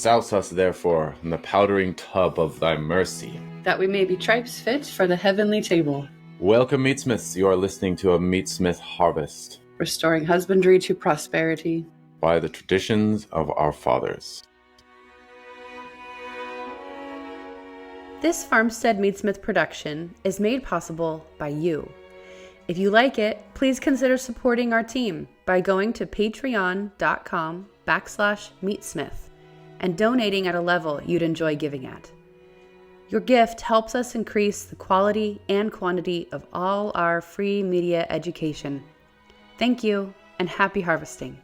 Souse us therefore in the powdering tub of thy mercy, that we may be tripes fit for the heavenly table. Welcome, Meatsmiths. You are listening to a Meatsmith Harvest, restoring husbandry to prosperity by the traditions of our fathers. This Farmstead Meatsmith production is made possible by you. If you like it, please consider supporting our team by going to patreon.com/Meatsmith and donating at a level you'd enjoy giving at. Your gift helps us increase the quality and quantity of all our free media education. Thank you, and happy harvesting.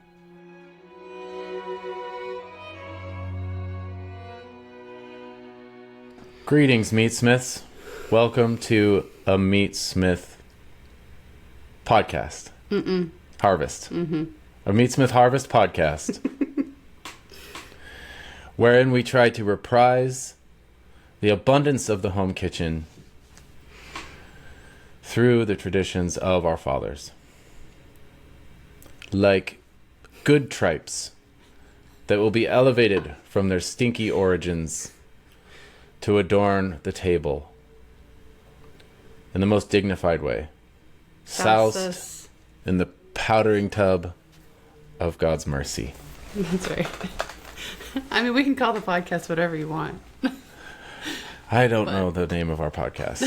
Greetings, Meatsmiths. Welcome to a Meatsmith podcast. Harvest. A Meatsmith Harvest podcast. Wherein we try to reprise the abundance of the home kitchen through the traditions of our fathers. Like good tripes that will be elevated from their stinky origins to adorn the table in the most dignified way. Soused in the powdering tub of God's mercy. That's right. I mean, we can call the podcast whatever you want. I don't know the name of our podcast.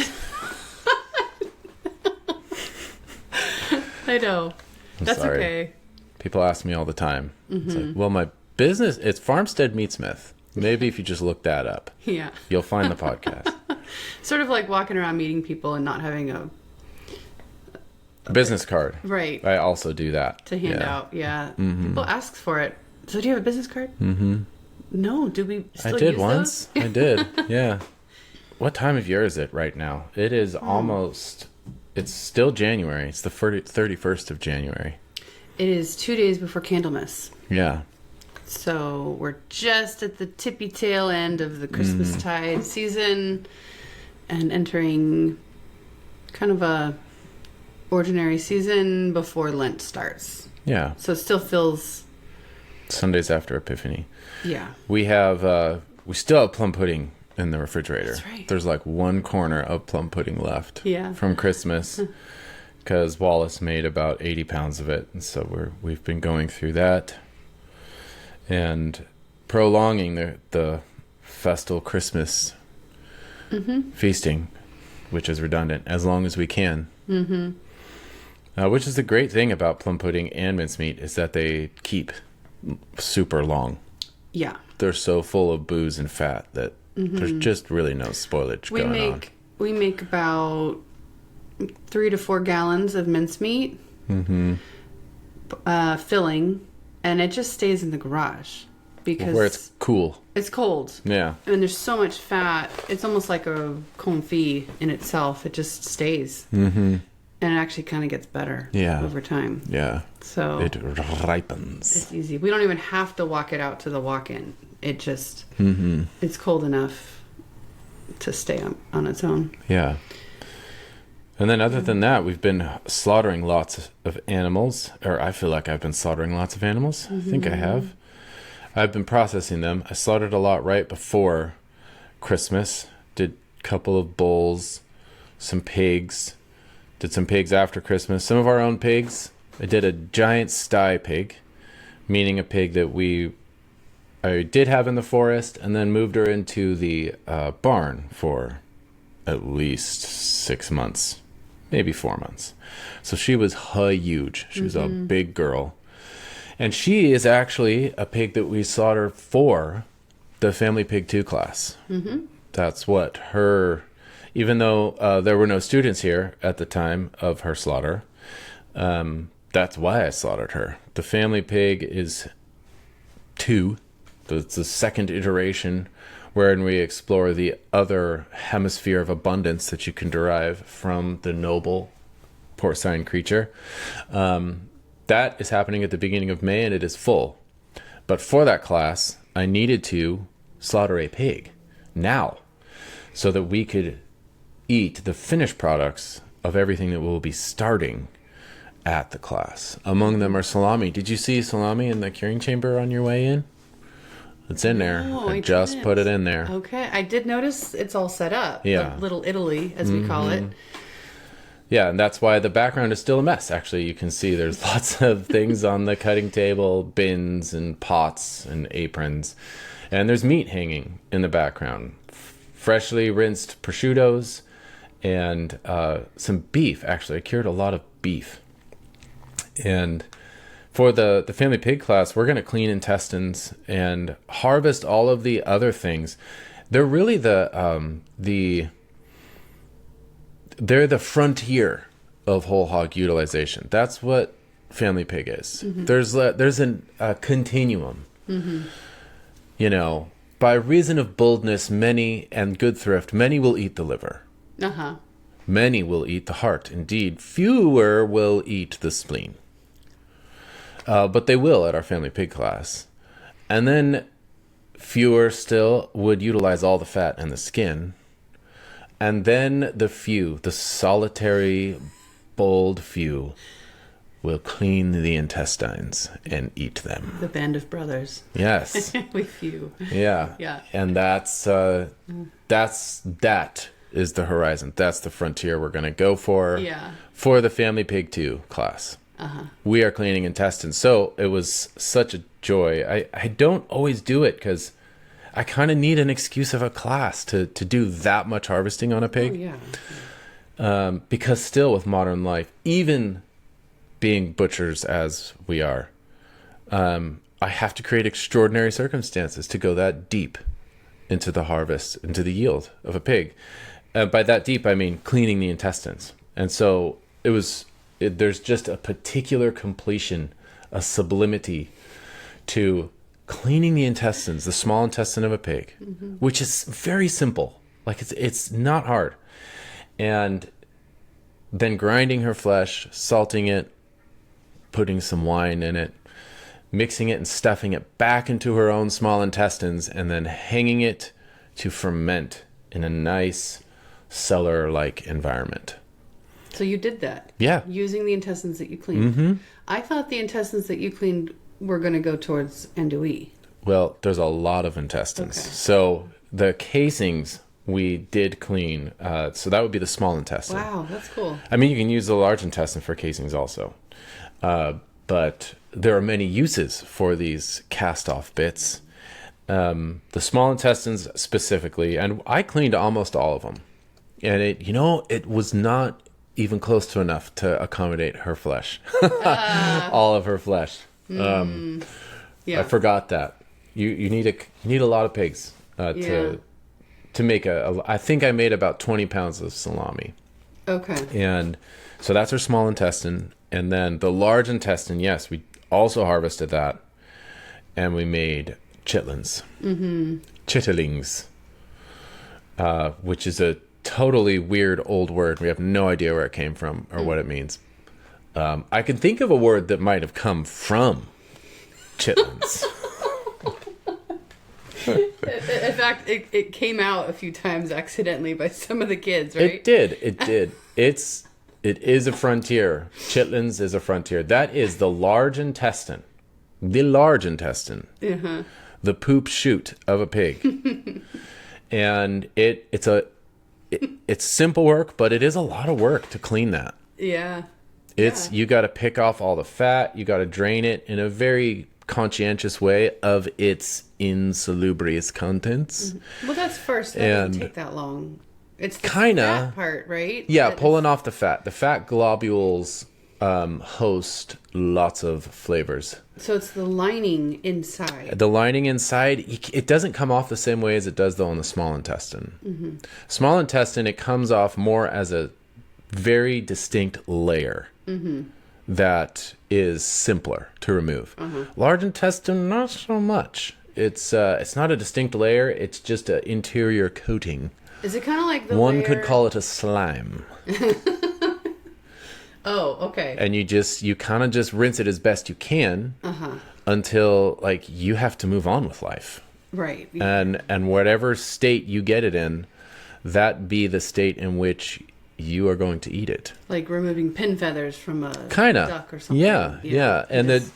I know. That's sorry. okay. People ask me all the time. It's like, well, my business, it's Farmstead Meatsmith. Maybe if you just look that up, yeah, you'll find the podcast. Sort of like walking around meeting people and not having a business card. Right. I also do that. To hand out, yeah. People ask for it. So do you have a business card? No. Do we still I did use once. Those? I did. Yeah. What time of year is it right now? It is almost, it's still January. It's the 31st of January. It is 2 days before Candlemas. Yeah. So we're just at the tippy tail end of the Christmastide season and entering kind of a ordinary season before Lent starts. Yeah. So it still feels... Sundays after Epiphany. Yeah. We have, we still have plum pudding in the refrigerator. That's right. There's like one corner of plum pudding left from Christmas because Wallace made about 80 pounds of it. And so we've been going through that and prolonging the festal Christmas feasting, which is redundant, as long as we can. Which is the great thing about plum pudding and mincemeat is that they keep super long. Yeah. They're so full of booze and fat that there's just really no spoilage going on. We make about 3 to 4 gallons of mincemeat filling, and it just stays in the garage because where it's cool. It's cold. Yeah. And there's so much fat. It's almost like a confit in itself. It just stays. And it actually kind of gets better over time. Yeah. So it ripens. It's easy. We don't even have to walk it out to the walk-in. It just, it's cold enough to stay on its own. Yeah. And then other than that, we've been slaughtering lots of animals, or I feel like I've been slaughtering lots of animals. I think I have. I've been processing them. I slaughtered a lot right before Christmas. Did a couple of bulls, some pigs. Did some pigs after Christmas. Some of our own pigs. I did a giant sty pig, meaning a pig that I did have in the forest and then moved her into the barn for at least 6 months, maybe 4 months. So she was huge. She was a big girl. And she is actually a pig that we slaughter for the Family Pig 2 class. That's what even though there were no students here at the time of her slaughter, that's why I slaughtered her. The Family Pig is 2. It's the second iteration wherein we explore the other hemisphere of abundance that you can derive from the noble porcine creature. That is happening at the beginning of May, and it is full. But for that class, I needed to slaughter a pig now so that we could eat the finished products of everything that will be starting at the class. Among them are salami. Did you see salami in the curing chamber on your way in? It's in there. No, I I just didn't. put it in there. Okay. I did notice it's all set up. Yeah. Like Little Italy, as we call it. Yeah, and that's why the background is still a mess. Actually, you can see there's lots of things on the cutting table, bins and pots and aprons. And there's meat hanging in the background. Freshly rinsed prosciuttos and some beef. Actually, I cured a lot of beef. And for the family pig class, we're going to clean intestines and harvest all of the other things. They're really they're the frontier of whole hog utilization. That's what family pig is. There's a continuum. You know, by reason of boldness, many and good thrift, many will eat the liver. Many will eat the heart. Indeed, fewer will eat the spleen. But they will at our family pig class. And then fewer still would utilize all the fat and the skin. And then the few, the solitary, bold few, will clean the intestines and eat them. The band of brothers. Yes. With you. Yeah. Yeah. And that is the horizon. That's the frontier we're going to go for. Yeah. For the family pig 2 class. We are cleaning intestines. So it was such a joy. I don't always do it because I kind of need an excuse of a class to do that much harvesting on a pig. Oh, yeah. Because still with modern life, even being butchers as we are, I have to create extraordinary circumstances to go that deep into the harvest, into the yield of a pig. By that deep, I mean cleaning the intestines. And so there's just a particular completion, a sublimity to cleaning the intestines, the small intestine of a pig, which is very simple. Like it's not hard. And then grinding her flesh, salting it, putting some wine in it, mixing it and stuffing it back into her own small intestines, and then hanging it to ferment in a nice cellar-like environment. So you did that? Yeah. Using the intestines that you cleaned? I thought the intestines that you cleaned were going to go towards andouille. Well, there's a lot of intestines. Okay. So the casings we did clean. So that would be the small intestine. Wow, that's cool. I mean, you can use the large intestine for casings also. But there are many uses for these cast-off bits. The small intestines specifically, and I cleaned almost all of them. And it was not even close to enough to accommodate her flesh. All of her flesh. Yeah. I forgot that. You need a lot of pigs to make I think I made about 20 pounds of salami. Okay. And so that's our small intestine. And then the large intestine, yes, we also harvested that. And we made chitlins. Chitterlings. Which is a totally weird old word. We have no idea where it came from or what it means. I can think of a word that might have come from chitlins. In fact, it came out a few times accidentally by some of the kids, right? It did. It is a frontier. Chitlins is a frontier. That is the large intestine. The large intestine. The poop chute of a pig. And it's simple work, but it is a lot of work to clean that. Yeah. You got to pick off all the fat. You got to drain it in a very conscientious way of its insalubrious contents. Well, that's first. That doesn't take that long. It's the fat part, right? Yeah, pulling off the fat. The fat globules host lots of flavors. So it's the lining inside. The lining inside, it doesn't come off the same way as it does, though, on the small intestine. Small intestine, it comes off more as a very distinct layer that is simpler to remove. Large intestine, not so much. It's not a distinct layer. It's just an interior coating. Is it kind of like the One layer... could call it a slime. Oh, okay. And you kind of just rinse it as best you can until you have to move on with life. Right. And whatever state you get it in, that be the state in which you are going to eat it. Like removing pin feathers from a duck or something. Yeah. And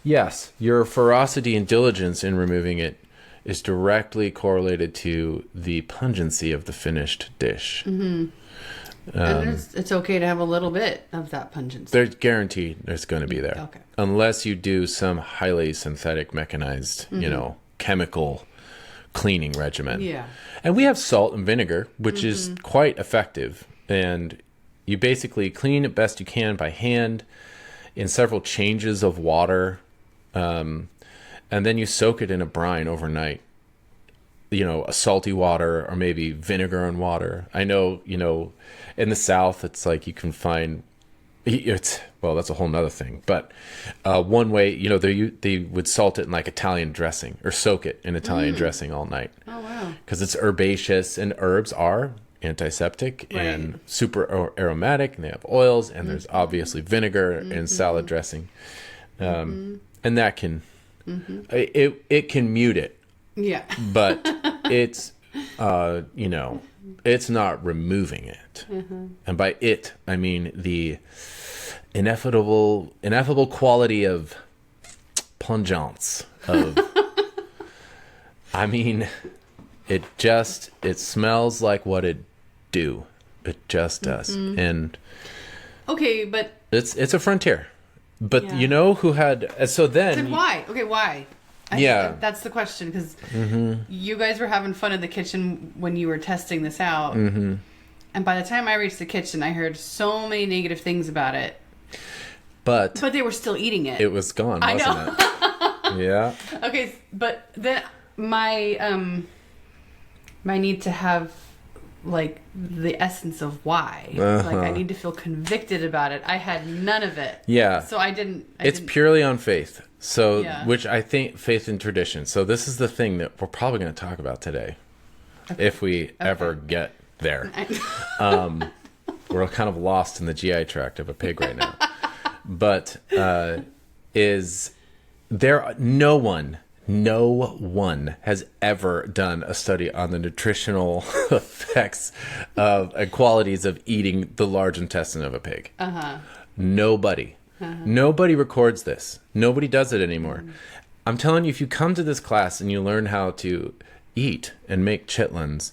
yes, your ferocity and diligence in removing it is directly correlated to the pungency of the finished dish. And it's okay to have a little bit of that pungency. They're guaranteed there's going to be there. Okay. Unless you do some highly synthetic, mechanized, chemical cleaning regimen. Yeah. And we have salt and vinegar, which is quite effective. And you basically clean it best you can by hand in several changes of water. And then you soak it in a brine overnight. A salty water or maybe vinegar and water. I know, in the South, it's like you can find that's a whole nother thing. But one way, they would salt it in like Italian dressing or soak it in Italian dressing all night. Oh, wow. Because it's herbaceous, and herbs are antiseptic and super aromatic, and they have oils, and there's obviously vinegar in salad dressing. And that can, it can mute it. Yeah. But it's, it's not removing it. And by it, I mean the ineffable quality of plongeance of, I mean, it smells like what it do. It just does. And okay, but it's a frontier. But Yeah. Who had, so then why? Okay, why? Yeah. That's the question, because you guys were having fun in the kitchen when you were testing this out. And by the time I reached the kitchen, I heard so many negative things about it. But they were still eating it. it was gone, I wasn't know. it? Yeah. Okay, but then my my need to have like the essence of why. Like I need to feel convicted about it. I had none of it. Yeah. So I didn't. It's purely on faith. So, Yeah. which I think faith and tradition. So this is the thing that we're probably going to talk about today, if we ever get there. We're kind of lost in the GI tract of a pig right now. But no one has ever done a study on the nutritional effects of and qualities of eating the large intestine of a pig. Nobody. Nobody records this. Nobody does it anymore. I'm telling you, if you come to this class and you learn how to eat and make chitlins,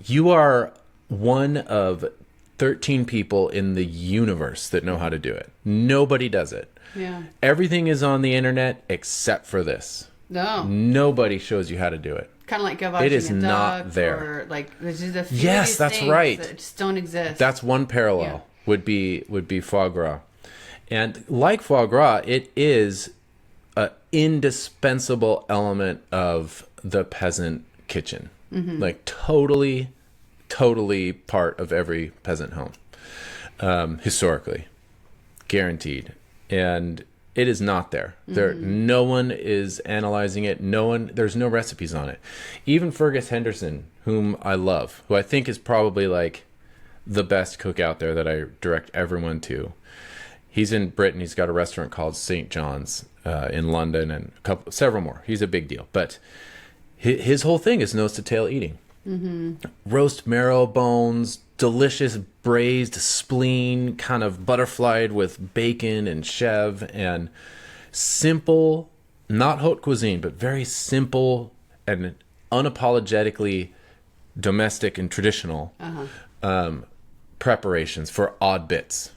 you are one of 13 people in the universe that know how to do it. Nobody does it. Yeah. Everything is on the internet except for this. No. Nobody shows you how to do it. Kind of like gavaging It is a not duck, there. Or like there's just a few Yes, of these that's things right. that just don't exist. That's one parallel. Would be foie gras. And like foie gras, it is an indispensable element of the peasant kitchen. Like totally part of every peasant home, historically, guaranteed. And it is not there. No one is analyzing it. There's no recipes on it. Even Fergus Henderson, whom I love, who I think is probably like the best cook out there that I direct everyone to. He's in Britain. He's got a restaurant called St. John's in London, and several more. He's a big deal. But his whole thing is nose to tail eating. Roast marrow bones, delicious braised spleen, kind of butterflied with bacon and chev, and simple, not haute cuisine, but very simple and unapologetically domestic and traditional preparations for odd bits.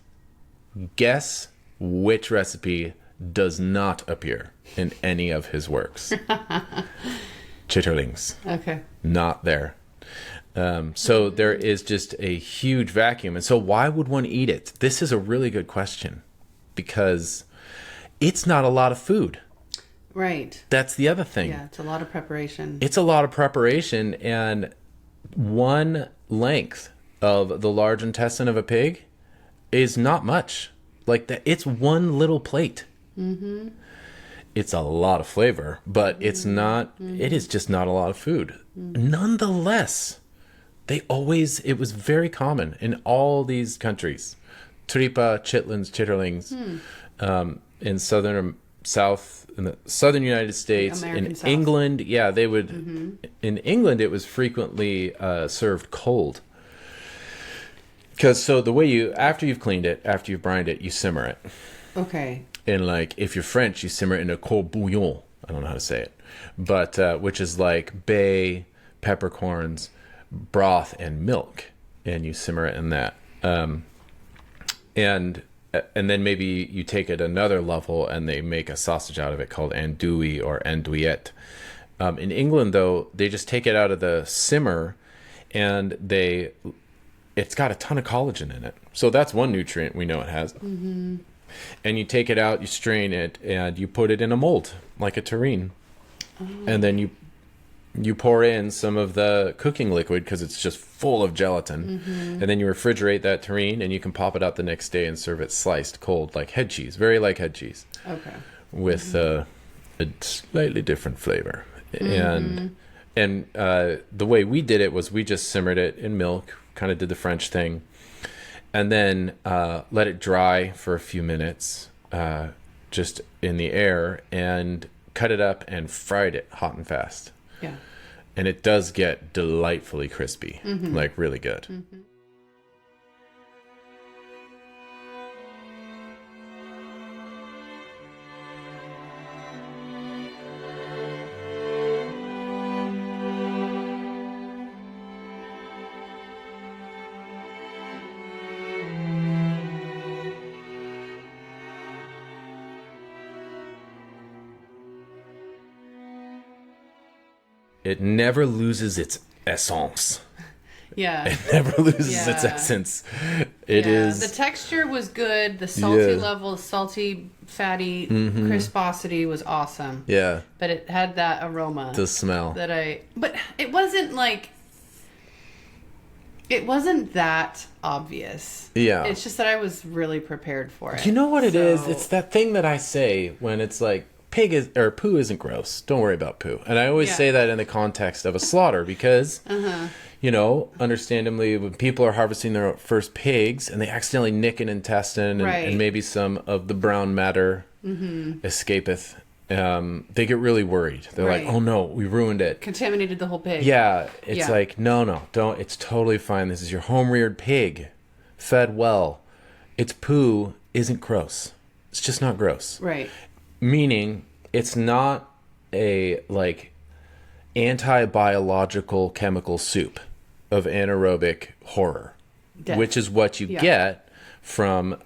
Guess which recipe does not appear in any of his works. Chitterlings. Okay. Not there. So there is just a huge vacuum. And so why would one eat it? This is a really good question, because it's not a lot of food. Right. That's the other thing. Yeah, it's a lot of preparation. It's a lot of preparation, and one length of the large intestine of a pig is not much. Like that, it's one little plate. It's a lot of flavor, but it's not. It is just not a lot of food. Nonetheless, it was very common in all these countries. Tripa, chitlins, chitterlings, in in the southern United States, American in South. England. Yeah, they would. In England, it was frequently served cold. Because the way after you've cleaned it, after you've brined it, you simmer it. Okay. And like, if you're French, you simmer it in a cold bouillon. I don't know how to say it. but which is like bay, peppercorns, broth, and milk, and you simmer it in that. And then maybe you take it another level and they make a sausage out of it called andouille or andouillette. In England, though, they just take it out of the simmer and it's got a ton of collagen in it. So that's one nutrient we know it has. Mm-hmm. And you take it out, you strain it, and you put it in a mold, like a terrine. Oh. And then you pour in some of the cooking liquid because it's just full of gelatin. Mm-hmm. And then you refrigerate that terrine, and you can pop it out the next day and serve it sliced cold, like head cheese, very like head cheese. Okay. With a slightly different flavor. Mm-hmm. And the way we did it was we just simmered it in milk, kind of did the French thing, and then let it dry for a few minutes just in the air, and cut it up and fried it hot and fast. Yeah. And it does get delightfully crispy, like really good. Mm-hmm. It never loses its essence. Yeah. It never loses its essence. It is. The texture was good. The salty level, salty, fatty crisposity was awesome. Yeah. But it had that aroma. The smell. But it wasn't like... It wasn't that obvious. Yeah. It's just that I was really prepared for it. You know what it is? It's that thing that I say when it's like, poo isn't gross. Don't worry about poo. And I always say that in the context of a slaughter because, you know, understandably, when people are harvesting their first pigs and they accidentally nick an intestine and maybe some of the brown matter escapeth, they get really worried. They're like, oh no, we ruined it. Contaminated the whole pig. Yeah. It's like, no, don't. It's totally fine. This is your home-reared pig, fed well. Its poo isn't gross. It's just not gross. Right. Meaning, it's not a, like, anti-biological chemical soup of anaerobic horror, which is what you get from,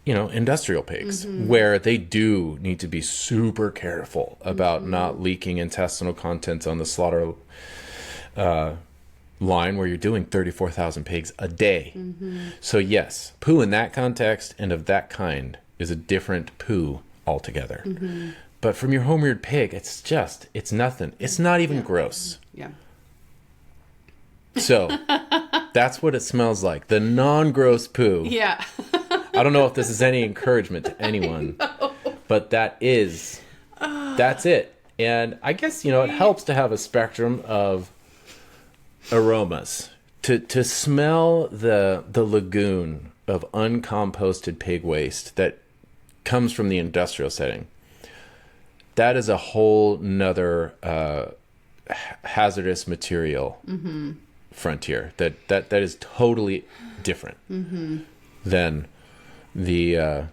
industrial pigs, where they do need to be super careful about not leaking intestinal contents on the slaughter line where you're doing 34,000 pigs a day. So, yes, poo in that context and of that kind is a different poo altogether. But from your home-reared pig, it's nothing. It's not even gross. Yeah. So that's what it smells like. The non-gross poo. Yeah. I don't know if this is any encouragement to anyone, but that's it. And I guess, it helps to have a spectrum of aromas. To smell the lagoon of uncomposted pig waste that comes from the industrial setting, that is a whole nother hazardous material frontier that is totally different than the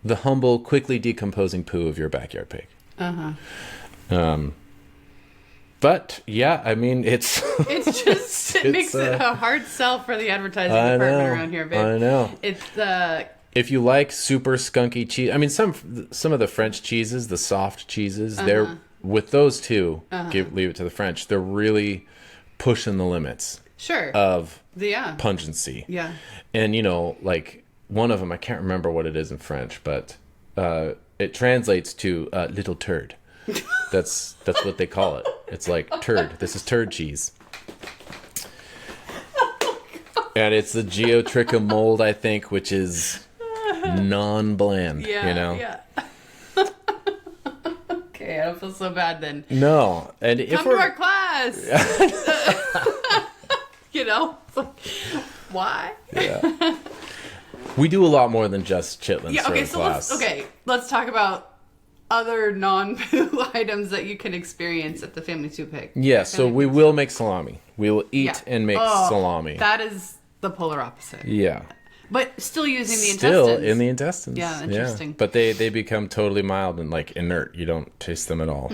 humble, quickly decomposing poo of your backyard pig. But yeah, I mean, it makes it a hard sell for the advertising department around here, babe. I know. It's if you like super skunky cheese, I mean, some of the French cheeses, the soft cheeses, they're with those two. Leave it to the French. They're really pushing the limits. Of pungency. Yeah. And like one of them, I can't remember what it is in French, but it translates to little turd. That's what they call it. It's like turd. This is turd cheese. And it's the Geotricha mold, I think, which is non-bland. Yeah. Okay, I don't feel so bad then. No, and come to our class. Why? Yeah. We do a lot more than just chitlins. Yeah. Okay. So let's talk about other non-poo items that you can experience at the Family Stew Pig. Yeah. So we will make salami. We will eat and make salami. That is the polar opposite. Yeah. But still using the Still intestines. in the intestines. Yeah, interesting. Yeah. But they become totally mild and like inert. You don't taste them at all.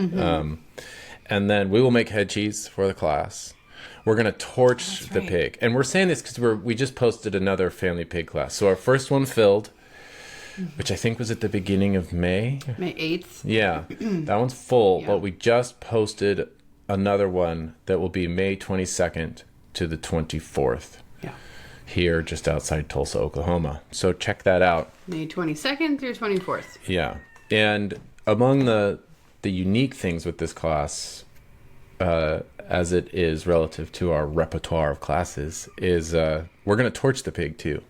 And then we will make head cheese for the class. We're going to torch the pig. And we're saying this because we just posted another family pig class. So our first one filled, which I think was at the beginning of May. May 8th. Yeah, that one's full. Yeah. But we just posted another one that will be May 22nd to the 24th. Yeah. Here just outside Tulsa, Oklahoma. So check that out. May 22nd through 24th. Yeah. And among the unique things with this class, as it is relative to our repertoire of classes, is we're going to torch the pig too.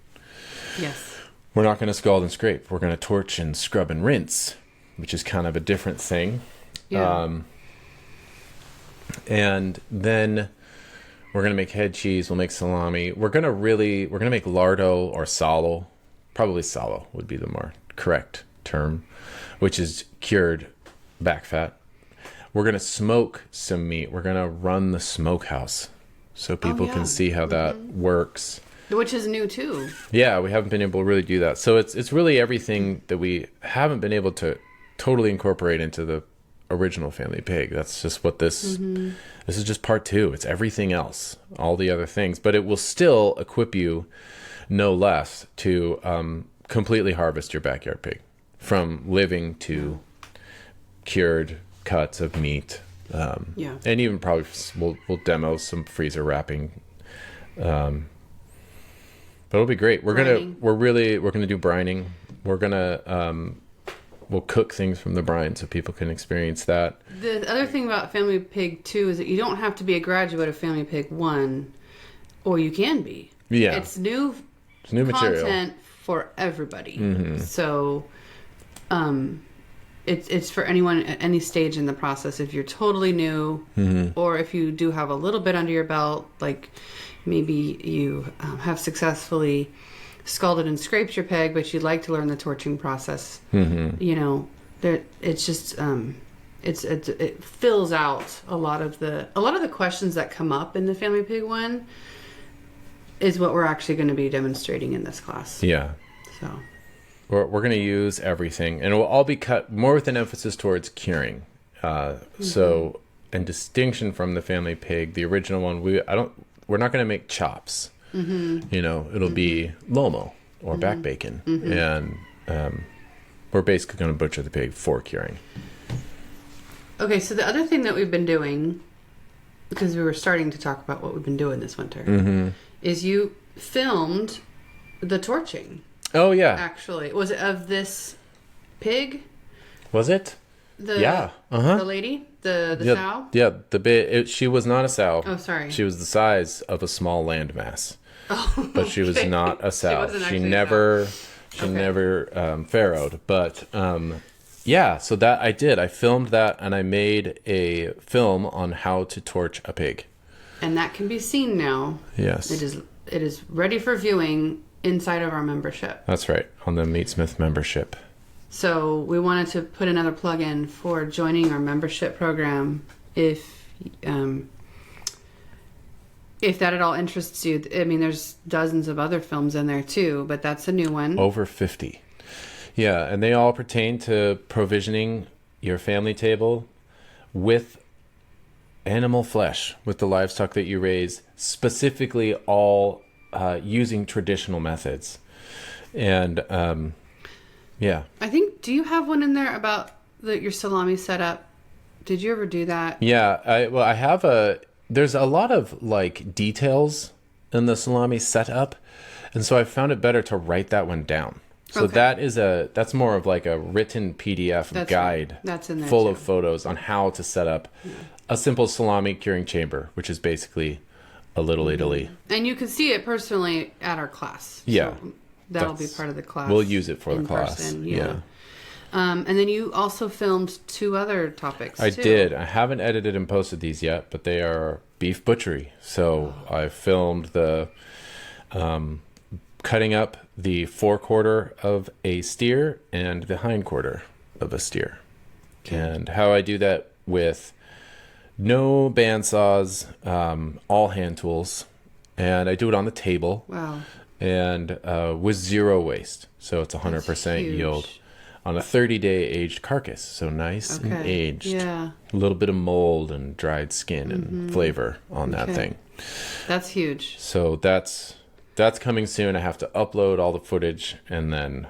Yes. We're not going to scald and scrape. We're going to torch and scrub and rinse, which is kind of a different thing. Yeah. And then we're going to make head cheese. We'll make salami. We're going to make lardo or salo. Probably salo would be the more correct term, which is cured back fat. We're going to smoke some meat. We're going to run the smokehouse so people can see how that works. Which is new too. Yeah, we haven't been able to really do that. So it's really everything that we haven't been able to totally incorporate into the original family pig. That's just what this is just part 2. It's everything else, all the other things, but it will still equip you no less to completely harvest your backyard pig from living to cured cuts of meat. And even probably we'll demo some freezer wrapping. But it'll be great. We're gonna do brining. We're gonna we'll cook things from the brine so people can experience that. The other thing about Family Pig 2 is that you don't have to be a graduate of Family Pig 1, or you can be. Yeah. It's new material. content for everybody. So it's for anyone at any stage in the process. If you're totally new, or if you do have a little bit under your belt, like maybe you have successfully scalded and scraped your pig, but you'd like to learn the torching process. You know, it's just it fills out a lot of the questions that come up in the Family Pig 1 is what we're actually going to be demonstrating in this class. Yeah. So we're going to use everything, and it will all be cut more with an emphasis towards curing. So, in distinction from the Family Pig, the original one, we're not going to make chops. You know, it'll be lomo or back bacon, and we're basically going to butcher the pig for curing. Okay, so the other thing that we've been doing, because we were starting to talk about what we've been doing this winter, is you filmed the torching. Oh yeah, Actually, was it of this pig? was it? The lady, the sow. Yeah, she was not a sow. Oh, sorry. She was the size of a small landmass, Oh, but she was not a sow. wasn't She actually a never farrowed. But yeah, so that I did. I filmed that, and I made a film on how to torch a pig. And that can be seen now. Yes, It is ready for viewing inside of our membership. that's right, on the Meatsmith membership. So we wanted to put another plug in for joining our membership program. If that at all interests you, I mean, there's dozens of other films in there too, but that's a new one. Over 50. Yeah, and they all pertain to provisioning your family table with animal flesh, with the livestock that you raise, specifically all using traditional methods. And yeah. I think, do you have one in there about your salami setup? Did you ever do that? Yeah, I have there's a lot of like details in the salami setup, and so I found it better to write that one down. So Okay. that's more of like a written PDF That's guide. right. That's in there full too. of photos on how to set up a simple salami curing chamber, which is basically a little Italy. And you can see it personally at our class. Yeah. So that'll be part of the class. We'll use it for the in class. person, Yeah. And then you also filmed 2 other topics. I too. did. I haven't edited and posted these yet, but they are beef butchery. So I filmed the cutting up the forequarter of a steer and the hindquarter of a steer. Okay. And how I do that with no bandsaws, all hand tools. And I do it on the table. Wow. and with zero waste. So it's 100% yield on a 30-day aged carcass. So nice and aged. Yeah. A little bit of mold and dried skin and flavor on that thing. That's huge. So that's coming soon. I have to upload all the footage and then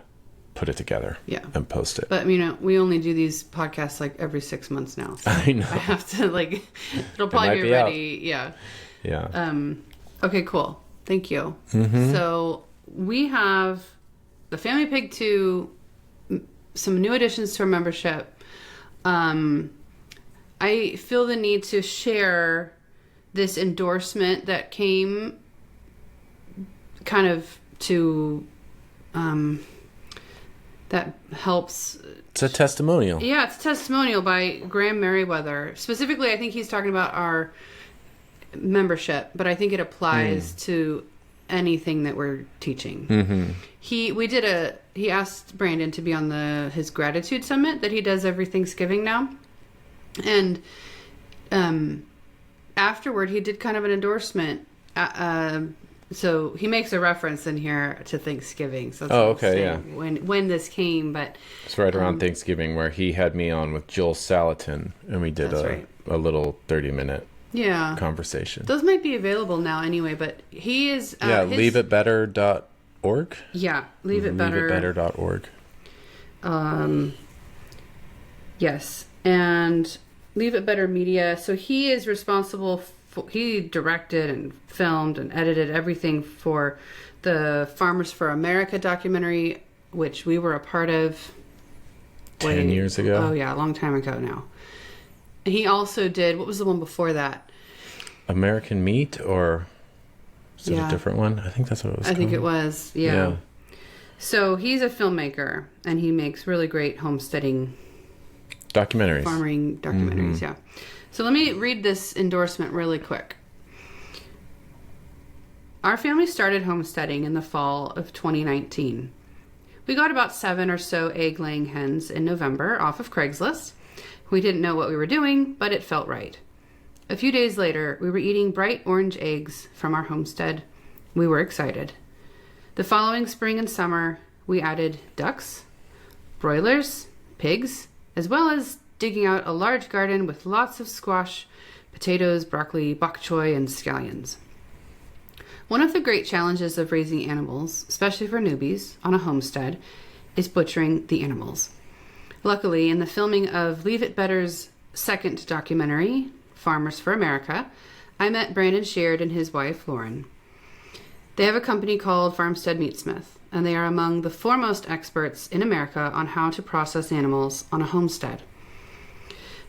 put it together and post it. But, you know, we only do these podcasts like every 6 months now. So I know. I have to, like, it'll probably be ready. Yeah. Yeah. Okay, cool. Thank you. So we have the Family Pig 2, some new additions to our membership. I feel the need to share this endorsement that came kind of to that helps. It's a testimonial. Yeah, it's a testimonial by Graham Meriwether. Specifically, I think he's talking about our membership, but I think it applies to anything that we're teaching. He asked Brandon to be on his gratitude summit that he does every Thanksgiving now. And afterward, he did kind of an endorsement. So he makes a reference in here to Thanksgiving. So that's when this came, but it's right around Thanksgiving where he had me on with Joel Salatin, and we did a little 30-minute conversation. Those might be available now anyway, but he is leaveitbetter.org. Yeah, leaveitbetter.org. Yes, and Leave It Better Media. So he is responsible. He directed and filmed and edited everything for the Farmers for America documentary, which we were a part of 10 years ago. Oh yeah, a long time ago now. He also did, what was the one before that? American Meat, or is it a different one? I think that's what it was called. I think it was, yeah. So he's a filmmaker, and he makes really great homesteading documentaries. Farming documentaries, yeah. So let me read this endorsement really quick. Our family started homesteading in the fall of 2019. We got about 7 or so egg-laying hens in November off of Craigslist. We didn't know what we were doing, but it felt right. A few days later, we were eating bright orange eggs from our homestead. We were excited. The following spring and summer, we added ducks, broilers, pigs, as well as digging out a large garden with lots of squash, potatoes, broccoli, bok choy, and scallions. One of the great challenges of raising animals, especially for newbies on a homestead, is butchering the animals. Luckily, in the filming of Leave It Better's second documentary, Farmers for America, I met Brandon Sheard and his wife, Lauren. They have a company called Farmstead Meatsmith, and they are among the foremost experts in America on how to process animals on a homestead.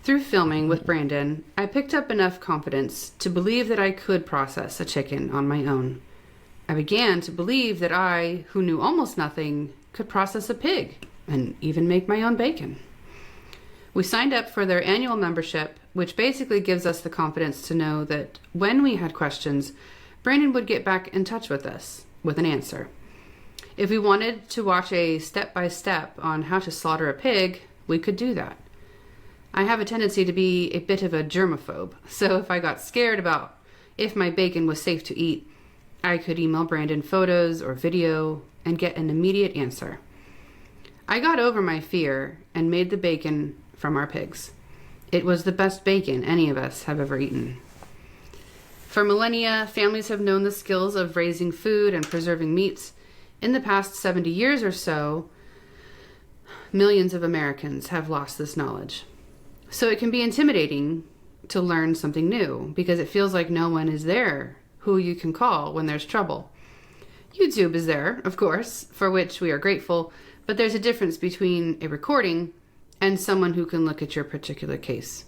Through filming with Brandon, I picked up enough confidence to believe that I could process a chicken on my own. I began to believe that I, who knew almost nothing, could process a pig and even make my own bacon. We signed up for their annual membership, which basically gives us the confidence to know that when we had questions, Brandon would get back in touch with us with an answer. If we wanted to watch a step-by-step on how to slaughter a pig, we could do that. I have a tendency to be a bit of a germaphobe, so if I got scared about if my bacon was safe to eat, I could email Brandon photos or video and get an immediate answer. I got over my fear and made the bacon from our pigs. It was the best bacon any of us have ever eaten. For millennia, families have known the skills of raising food and preserving meats. In the past 70 years or so, millions of Americans have lost this knowledge. So it can be intimidating to learn something new because it feels like no one is there who you can call when there's trouble. YouTube is there, of course, for which we are grateful, but there's a difference between a recording and someone who can look at your particular case.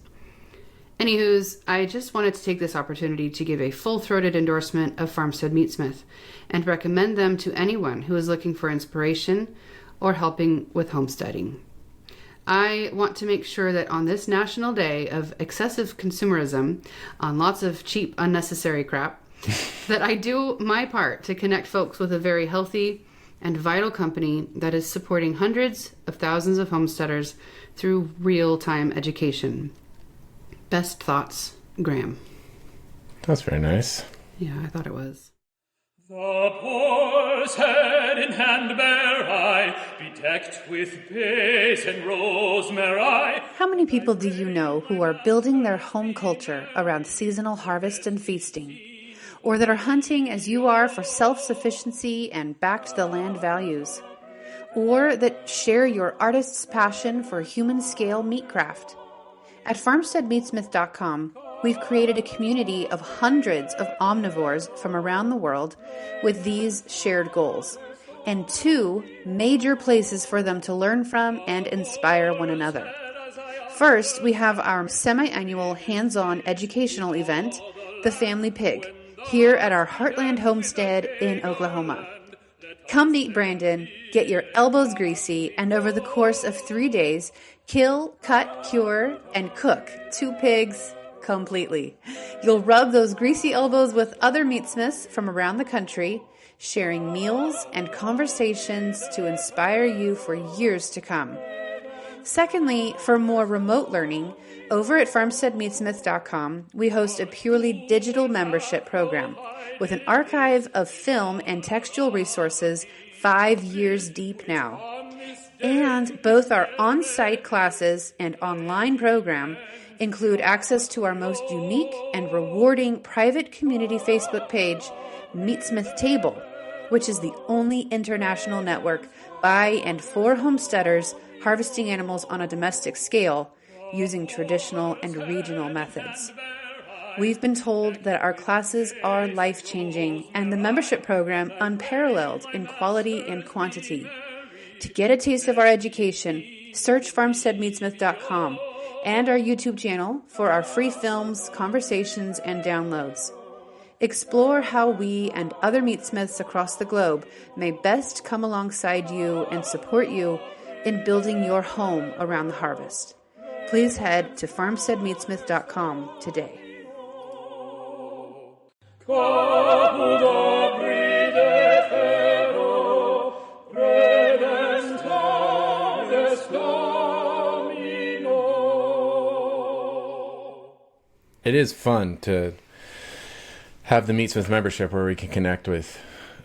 Anywho's, I just wanted to take this opportunity to give a full-throated endorsement of Farmstead Meatsmith and recommend them to anyone who is looking for inspiration or helping with homesteading. I want to make sure that on this national day of excessive consumerism on lots of cheap, unnecessary crap, that I do my part to connect folks with a very healthy and vital company that is supporting hundreds of thousands of homesteaders through real-time education. Best thoughts, Graham. That's very nice. Yeah, I thought it was. The boar's head in hand bear I, bedecked with bays and rosemary. How many people do you know who are building their home culture around seasonal harvest and feasting? Or that are hunting as you are for self-sufficiency and back to the land values? Or that share your artist's passion for human-scale meatcraft? At farmsteadmeatsmith.com, we've created a community of hundreds of omnivores from around the world with these shared goals, and 2 major places for them to learn from and inspire one another. First, we have our semi-annual hands-on educational event, The Family Pig, here at our Heartland Homestead in Oklahoma. Come meet Brandon, get your elbows greasy, and over the course of 3 days, kill, cut, cure, and cook 2 pigs completely. You'll rub those greasy elbows with other meatsmiths from around the country, sharing meals and conversations to inspire you for years to come. Secondly, for more remote learning, over at farmsteadmeatsmith.com, we host a purely digital membership program with an archive of film and textual resources 5 years deep now. And both our on-site classes and online program include access to our most unique and rewarding private community Facebook page, Meatsmith Table, which is the only international network by and for homesteaders harvesting animals on a domestic scale using traditional and regional methods. We've been told that our classes are life-changing and the membership program unparalleled in quality and quantity. To get a taste of our education, search farmsteadmeatsmith.com and our YouTube channel for our free films, conversations, and downloads. Explore how we and other meatsmiths across the globe may best come alongside you and support you in building your home around the harvest. Please head to farmsteadmeatsmith.com today. It is fun to have the Meatsmith membership where we can connect with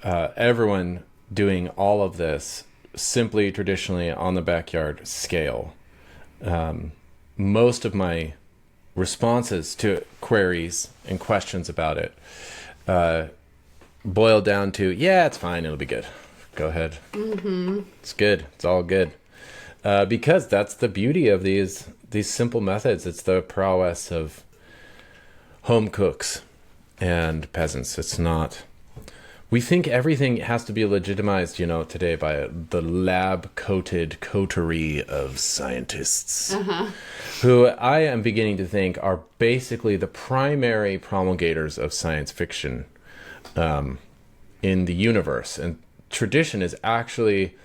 everyone doing all of this simply traditionally on the backyard scale. Most of my responses to queries and questions about it boil down to, yeah, it's fine, it'll be good. Go ahead. Mm-hmm. It's good. It's all good. Because that's the beauty of these simple methods. It's the prowess of home cooks and peasants. It's not. We think everything has to be legitimized, today by the lab-coated coterie of scientists, who I am beginning to think are basically the primary promulgators of science fiction in the universe. And tradition is actually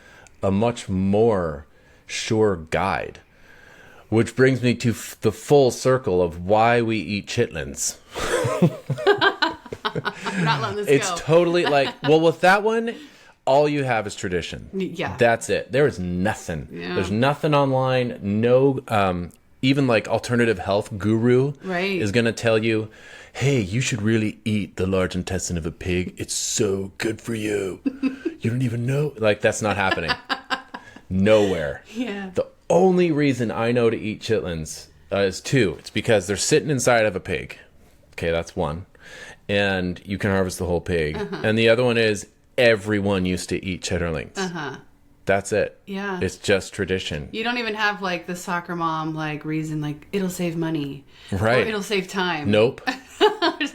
a much more sure guide. Which brings me to the full circle of why we eat chitlins. I'm not letting this It's go. totally with that one, all you have is tradition. Yeah. That's it. There is nothing. Yeah. There's nothing online. No, even alternative health guru is going to tell you, hey, you should really eat the large intestine of a pig. It's so good for you. You don't even know. That's not happening. Nowhere. Yeah. The only reason I know to eat chitlins is 2. It's because they're sitting inside of a pig. Okay, that's one. And you can harvest the whole pig. And the other one is everyone used to eat chitterlings. That's it. Yeah. It's just tradition. You don't even have the soccer mom reason it'll save money. Right. Or it'll save time. Nope.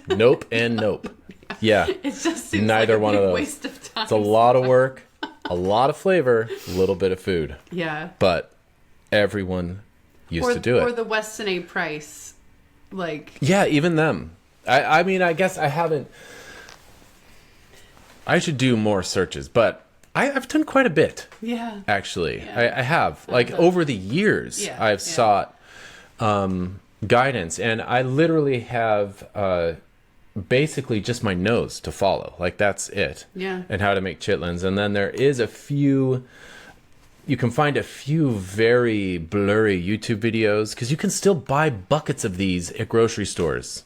Nope and nope. Yeah. It just seems neither like a one big of those. waste of time. It's a lot of work, a lot of flavor, a little bit of food. Yeah. But everyone used to do it. Or the Weston A. Price. Yeah, even them. I mean, I guess I haven't. I should do more searches, but I've done quite a bit. Yeah. Actually, Yeah. I have. Over the years, I've sought guidance, and I literally have basically just my nose to follow. That's it. Yeah. And how to make chitlins. And then there is a few. You can find a few very blurry YouTube videos because you can still buy buckets of these at grocery stores.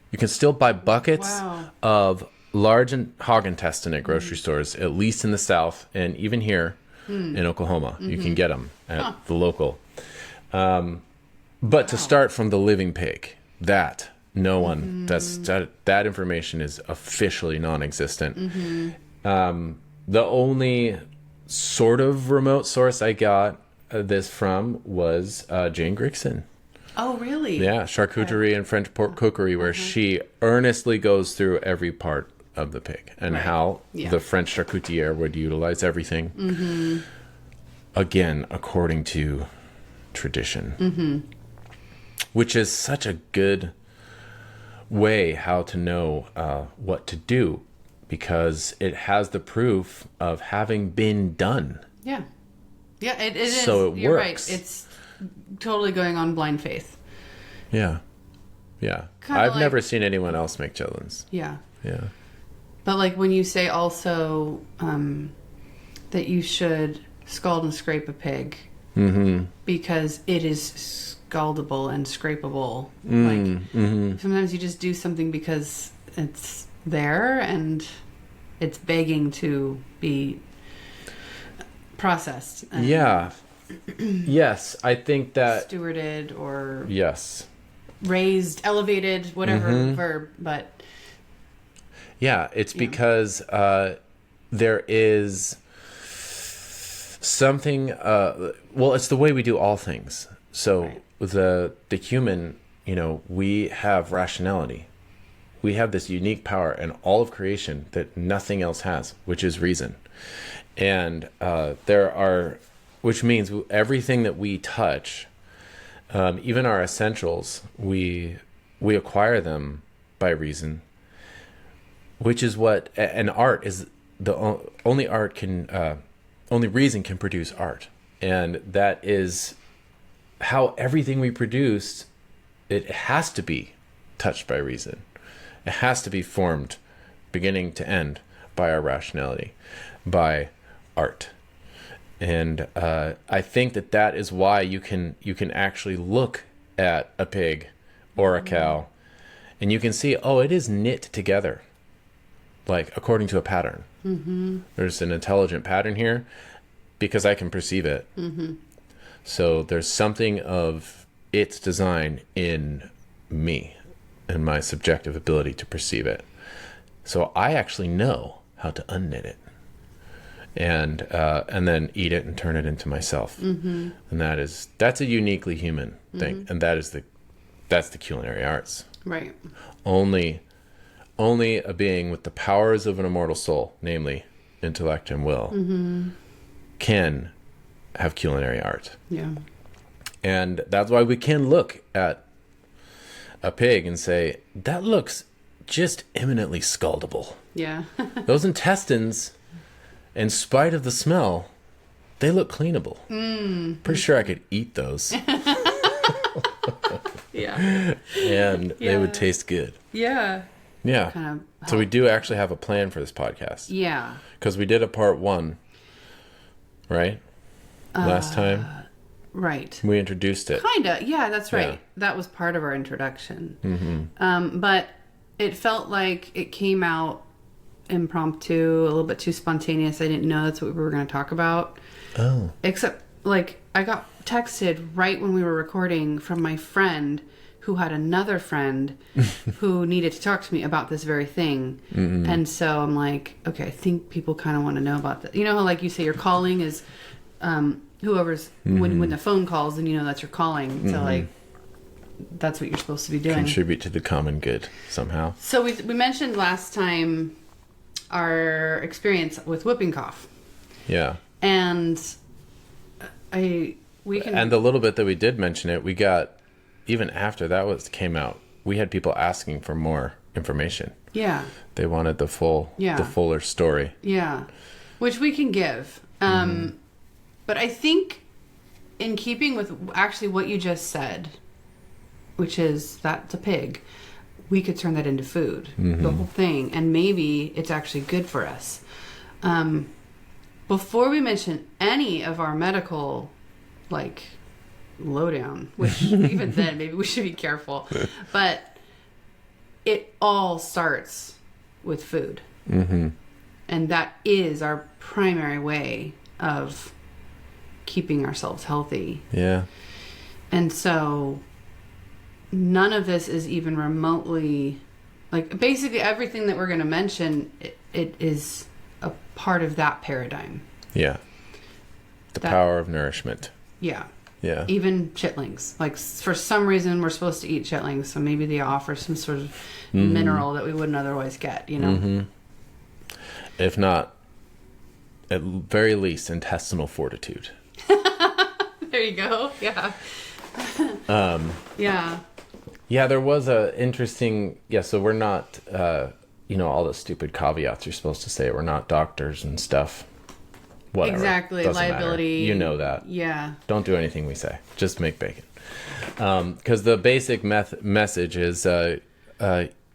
You can still buy buckets of large hog intestine at grocery stores, at least in the South, and even here in Oklahoma. You can get them at the local. But to start from the living pig, that no one, that information is officially non-existent. The only sort of remote source I got this from was Jane Grigson. Oh, really? Yeah, Charcuterie and French Pork Cookery, where she earnestly goes through every part of the pig and how the French charcutier would utilize everything. Again, according to tradition. Which is such a good way how to know what to do, because it has the proof of having been done. Yeah. Yeah, it is. So it You're works. right. It's totally going on blind faith. Yeah. Yeah. Kinda I've like- never seen anyone else make chitlins. Yeah. Yeah. But like when you say also that you should scald and scrape a pig because it is scaldable and scrapable. Like sometimes you just do something because it's there and it's begging to be processed. And Yeah. Yes, I think that. stewarded or Yes. raised, elevated, whatever verb, but Yeah, it's because there is something. Well, it's the way we do all things. So the human, we have rationality. We have this unique power in all of creation that nothing else has, which is reason. And which means everything that we touch, even our essentials, we acquire them by reason. Which is what an art is. Only reason can produce art, and that is how everything we produce. It has to be touched by reason. It has to be formed, beginning to end, by our rationality, by art. And I think that is why you can actually look at a pig or a cow, and you can see, it is knit together. Like, according to a pattern. There's an intelligent pattern here because I can perceive it. So there's something of its design in me and my subjective ability to perceive it. So I actually know how to unknit it and then eat it and turn it into myself. And that's a uniquely human thing. And that's the culinary arts. right. Only a being with the powers of an immortal soul, namely intellect and will, can have culinary art. Yeah. And that's why we can look at a pig and say, that looks just eminently scaldable. Yeah. Those intestines, in spite of the smell, they look cleanable. Pretty sure I could eat those. Yeah. And they would taste good. Yeah. Yeah. Kind of. So we do actually have a plan for this podcast. Yeah. Because we did a part 1, right? Last time Right. we introduced it. Kinda. Yeah, that's right. Yeah. That was part of our introduction. But it felt like it came out impromptu, a little bit too spontaneous. I didn't know that's what we were going to talk about. Oh. Except, like, I got texted right when we were recording from my friend who had another friend who needed to talk to me about this very thing. And so I'm like, okay, I think people kind of want to know about that. You know how, like, you say your calling is whoever's, when the phone calls, then you know that's your calling. So, like, that's what you're supposed to be doing. Contribute to the common good somehow. So we mentioned last time our experience with whooping cough. Yeah. And we can... And the little bit that we did mention it, we got, even after that came out, we had people asking for more information. Yeah. They wanted the fuller story. Yeah. Which we can give. But I think in keeping with actually what you just said, which is that's a pig, we could turn that into food, the whole thing. And maybe it's actually good for us. Before we mention any of our medical, like, lowdown, which even then maybe we should be careful, but it all starts with food. Mm-hmm. And that is our primary way of keeping ourselves healthy. Yeah. And so none of this is even remotely, like, basically everything that we're going to mention, it is a part of that paradigm. Yeah. The power of nourishment. Yeah. Yeah. Even chitlings. Like, for some reason, we're supposed to eat chitlings, so maybe they offer some sort of mineral that we wouldn't otherwise get, you know? Mm-hmm. If not, at very least, intestinal fortitude. There you go. Yeah. Yeah. Yeah, there was a interesting... Yeah, so we're not, all the stupid caveats you're supposed to say. We're not doctors and stuff. Whatever. Exactly. Doesn't Liability. matter. You know that. Yeah. Don't do anything we say. Just make bacon. Because the basic message is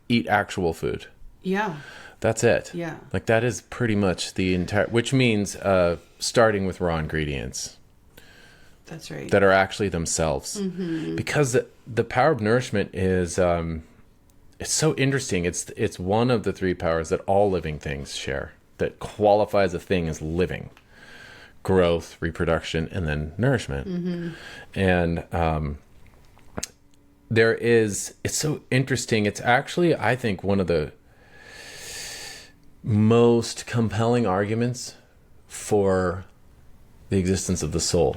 eat actual food. Yeah. That's it. Yeah. Like, that is pretty much the entire... Which means starting with raw ingredients. That's right. That are actually themselves. Mm-hmm. Because the power of nourishment is... it's so interesting. It's one of the three powers that all living things share. That qualifies a thing as living. Growth, reproduction, and then nourishment. Mm-hmm. And it's so interesting. It's actually, I think, one of the most compelling arguments for the existence of the soul,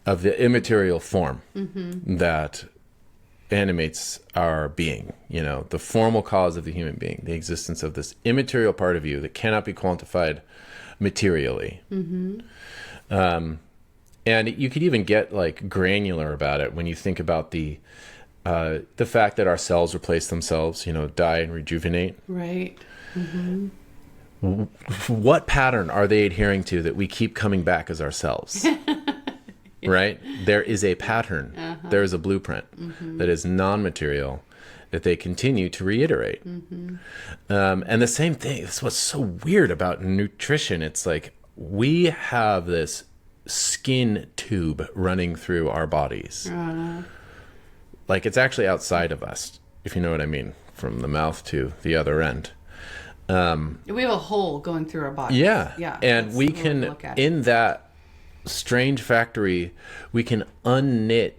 of the immaterial form that animates our being, the formal cause of the human being, the existence of this immaterial part of you that cannot be quantified materially. And you could even get like granular about it when you think about the fact that our cells replace themselves, die and rejuvenate. Right. Mm-hmm. What pattern are they adhering to that we keep coming back as ourselves? Right? There is a pattern. Uh-huh. There is a blueprint that is non-material that they continue to reiterate. And the same thing, that's what's so weird about nutrition. It's like we have this skin tube running through our bodies. Like, it's actually outside of us, if you know what I mean, from the mouth to the other end. We have a hole going through our body. Yeah. And we can, in that strange factory, we can unknit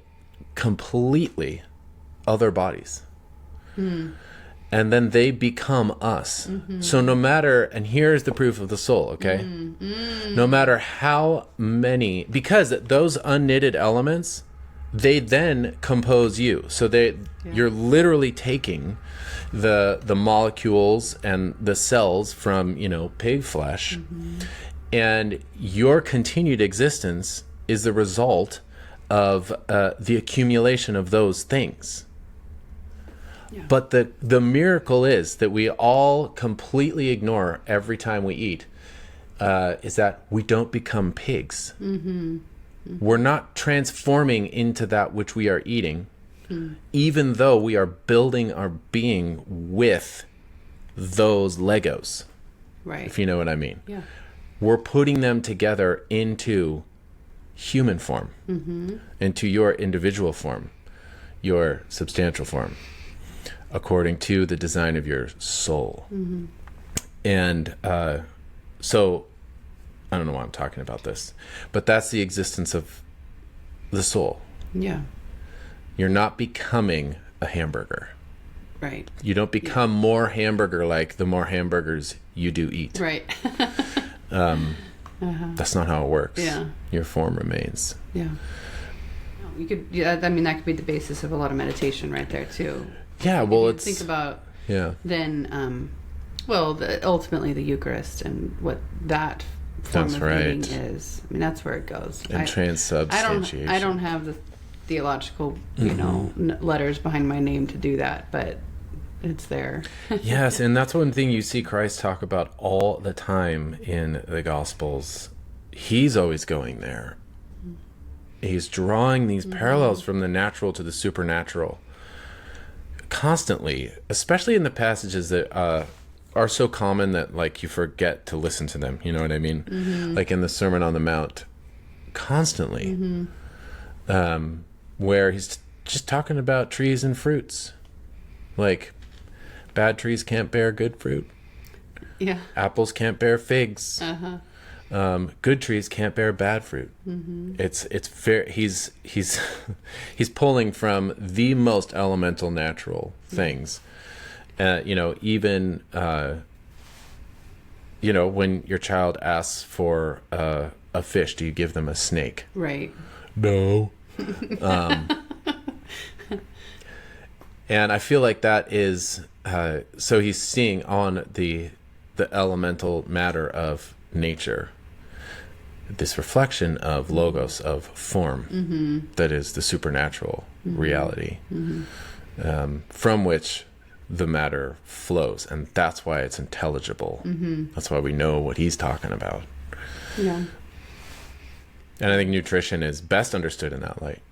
completely other bodies. And then they become us. So no matter, and here's the proof of the soul, okay? No matter how many, because those unknitted elements, they then compose you. So you're literally taking the molecules and the cells from, pig flesh, and your continued existence is the result of the accumulation of those things. Yeah. But the miracle is that we all completely ignore every time we eat, is that we don't become pigs. We're not transforming into that which we are eating, even though we are building our being with those Legos. Right. If you know what I mean. Yeah. We're putting them together into human form, into your individual form, your substantial form, according to the design of your soul. And so I don't know why I'm talking about this, but that's the existence of the soul. Yeah. You're not becoming a hamburger. Right. You don't become more hamburger-like the more hamburgers you do eat. Right. That's not how it works. Yeah. Your form remains. Yeah. You could. Yeah. I mean, that could be the basis of a lot of meditation, right there too. Yeah. Well, it's think about. Yeah. Then, ultimately the Eucharist and what that form of eating is. I mean, that's where it goes. And transubstantiation. I don't have the theological, letters behind my name to do that, but it's there. Yes, and that's one thing you see Christ talk about all the time in the Gospels. He's always going there. He's drawing these parallels from the natural to the supernatural constantly, especially in the passages that are so common that, like, you forget to listen to them. You know what I mean? Like in the Sermon on the Mount, constantly, where he's just talking about trees and fruits. Like, bad trees can't bear good fruit. Yeah. Apples can't bear figs. Uh-huh. Good trees can't bear bad fruit. Mm-hmm. It's fair. He's he's pulling from the most elemental natural things. Even when your child asks for a fish, do you give them a snake? Right. No. And I feel like that is so he's seeing on the elemental matter of nature, this reflection of logos, of form, that is the supernatural reality, from which the matter flows, and that's why it's intelligible. That's why we know what he's talking about. Yeah. And I think nutrition is best understood in that light.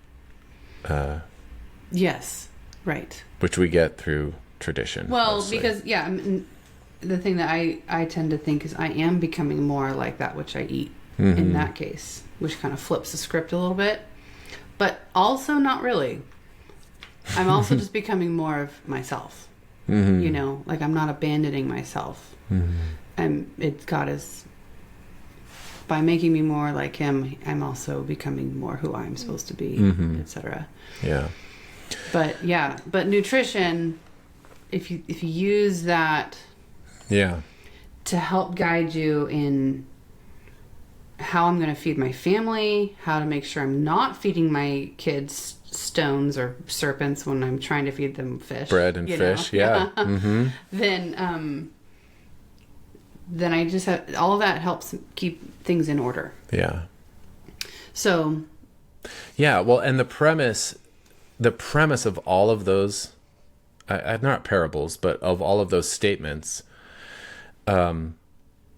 Yes. Right. Which we get through tradition. Well, mostly. because the thing that I tend to think is I am becoming more like that which I eat in that case, which kind of flips the script a little bit, but also not really. I'm also just becoming more of myself. Like I'm not abandoning myself. God is, by making me more like him, I'm also becoming more who I'm supposed to be, etc. Yeah. But nutrition, if you use that to help guide you in how I'm going to feed my family, how to make sure I'm not feeding my kids stones or serpents when I'm trying to feed them fish, bread and fish, then I just have all of that helps keep things in order. So well, and the premise of all of those, not parables, but of all of those statements,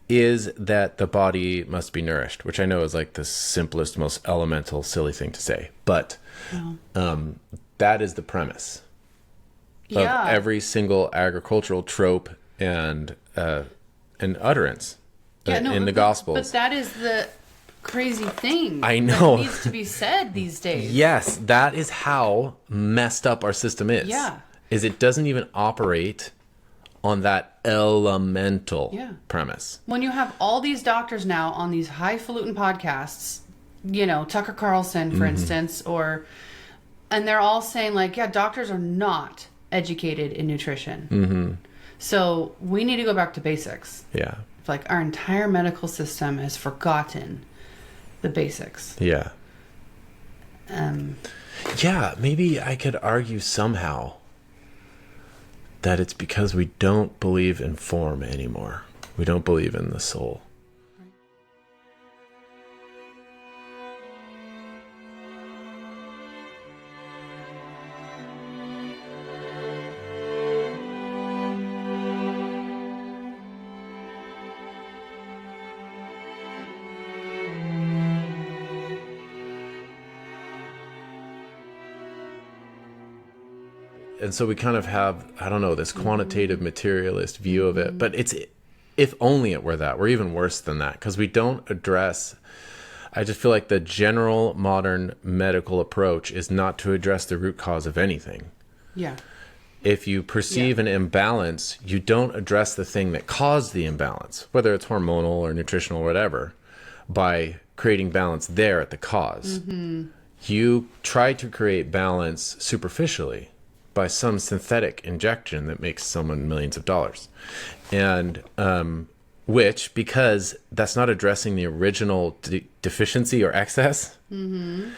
is that the body must be nourished, which I know is like the simplest, most elemental, silly thing to say, but that is the premise of every single agricultural trope and utterance in the Gospels. But that is the crazy thing. I know. That needs to be said these days. Yes, that is how messed up our system is. Yeah. Is it doesn't even operate on that elemental premise. When you have all these doctors now on these highfalutin podcasts, Tucker Carlson, for instance, and they're all saying doctors are not educated in nutrition. So we need to go back to basics. Yeah. Like our entire medical system has forgotten the basics. Yeah. Maybe I could argue somehow that it's because we don't believe in form anymore. We don't believe in the soul. And so we kind of have, I don't know, this quantitative materialist view of it. But it's, if only it were that. We're even worse than that because we don't address, I just feel like the general modern medical approach is not to address the root cause of anything. Yeah. If you perceive an imbalance, you don't address the thing that caused the imbalance, whether it's hormonal or nutritional or whatever, by creating balance there at the cause. You try to create balance superficially by some synthetic injection that makes someone millions of dollars. And which, because that's not addressing the original deficiency or excess, it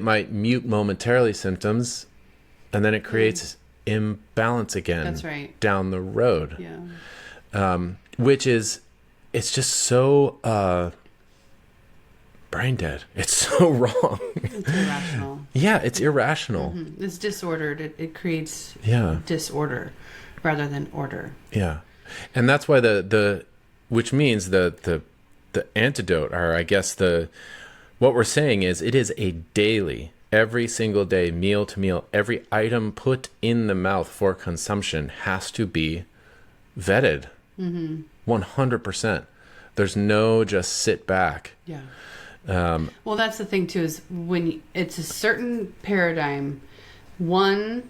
might mute momentarily symptoms, and then it creates imbalance again. That's right. Down the road. Yeah. Which is, it's just so brain dead. It's so wrong. It's irrational. Yeah, it's irrational. It's disordered. It creates disorder rather than order. Yeah. And that's why which means the antidote, or I guess what we're saying is it is a daily, every single day, meal to meal, every item put in the mouth for consumption has to be vetted. 100%. There's no just sit back. Yeah. Well, that's the thing too, is when it's a certain paradigm, one,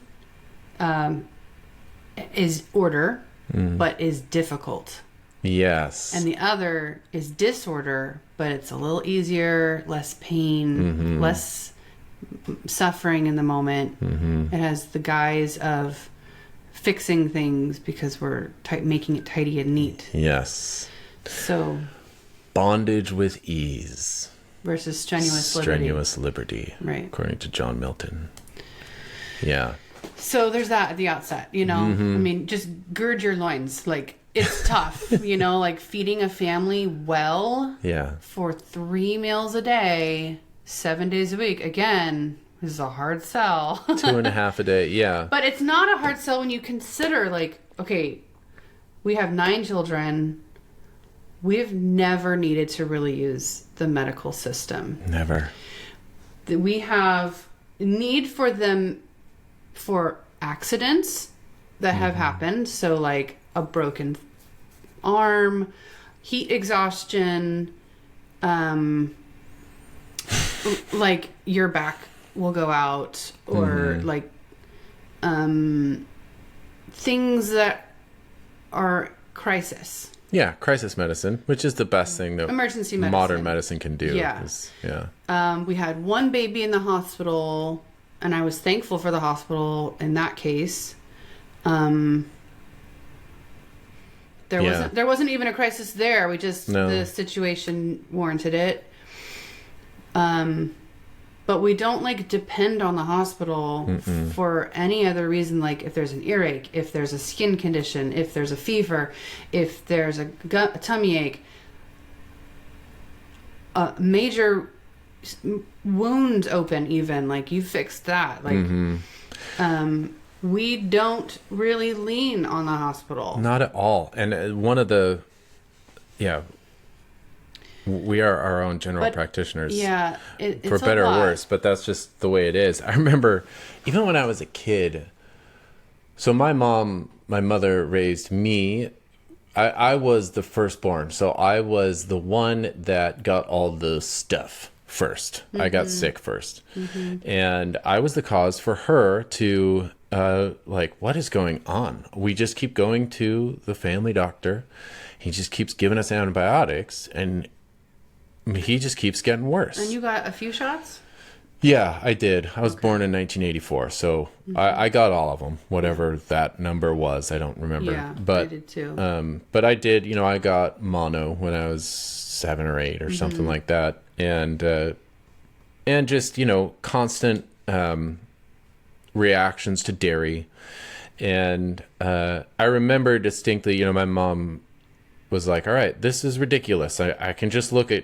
is order, but is difficult. Yes. And the other is disorder, but it's a little easier, less pain, less suffering in the moment. It has the guise of fixing things because we're making it tidy and neat. Yes. So bondage with ease versus strenuous liberty. Right. According to John Milton. Yeah. So there's that at the outset, you know. I mean, just gird your loins. Like, it's tough, you know, like feeding a family well for 3 meals a day, 7 days a week. Again, this is a hard sell. 2.5 a day, yeah. But it's not a hard sell when you consider, like, okay, we have 9 children. We've never needed to really use the medical system. Never. We have need for them for accidents that have happened. So like a broken arm, heat exhaustion, like your back will go out, or like things that are crisis. Yeah, crisis medicine, which is the best thing that emergency medicine. Modern medicine can do. Yeah. We had one baby in the hospital, and I was thankful for the hospital in that case. There wasn't even a crisis there. The situation warranted it. But we don't like depend on the hospital for any other reason. Like if there's an earache, if there's a skin condition, if there's a fever, if there's a tummy ache, a major wound open, even like you fixed that. Like, we don't really lean on the hospital. Not at all. And one of the, we are our own general practitioners. Yeah. For better or worse, but that's just the way it is. I remember even when I was a kid, so my mother raised me. I was the firstborn. So I was the one that got all the stuff first. I got sick first. And I was the cause for her to, like, what is going on? We just keep going to the family doctor. He just keeps giving us antibiotics, and he just keeps getting worse. And you got a few shots? Yeah, I did. I was born in 1984, so I got all of them, whatever that number was. I don't remember. Yeah, but, I did too. But I did, I got mono when I was 7 or 8 or something like that. And just, constant reactions to dairy. And I remember distinctly, my mom was like, all right, this is ridiculous. I can just look at,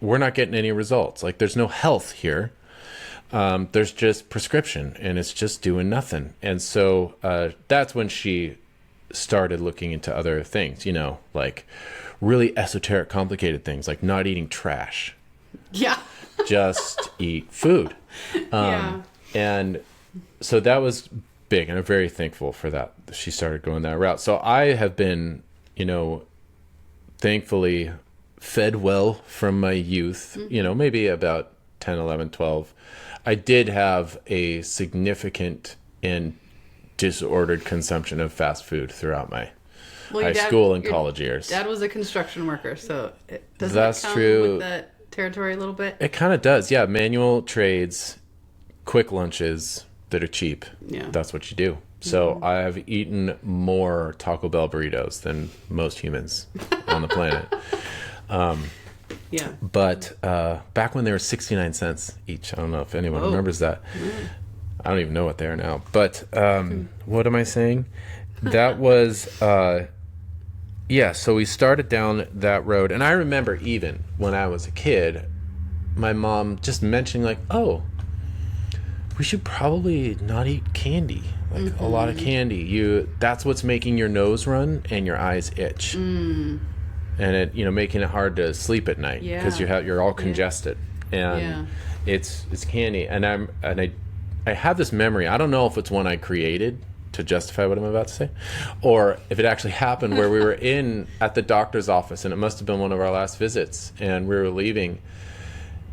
we're not getting any results. Like, there's no health here. There's just prescription, and it's just doing nothing. And so that's when she started looking into other things, like really esoteric, complicated things, like not eating trash. Yeah. Just eat food. And so that was big, and I'm very thankful for that. She started going that route. So I have been, thankfully fed well from my youth, maybe about 10, 11, 12. I did have a significant and disordered consumption of fast food throughout my high school and college years. Dad was a construction worker, so does That's that come true. with that territory a little bit? It kind of does, yeah. Manual trades, quick lunches that are cheap. Yeah. That's what you do. So I have eaten more Taco Bell burritos than most humans on the planet. But back when they were 69 cents each, I don't know if anyone remembers that. I don't even know what they are now. But what am I saying? That was, so we started down that road. And I remember even when I was a kid, my mom just mentioning like, oh, we should probably not eat candy. Like a lot of candy. That's what's making your nose run and your eyes itch. And it, making it hard to sleep at night because you're all congested, and it's candy. And I have this memory. I don't know if it's one I created to justify what I'm about to say, or if it actually happened where we were at the doctor's office, and it must have been one of our last visits, and we were leaving,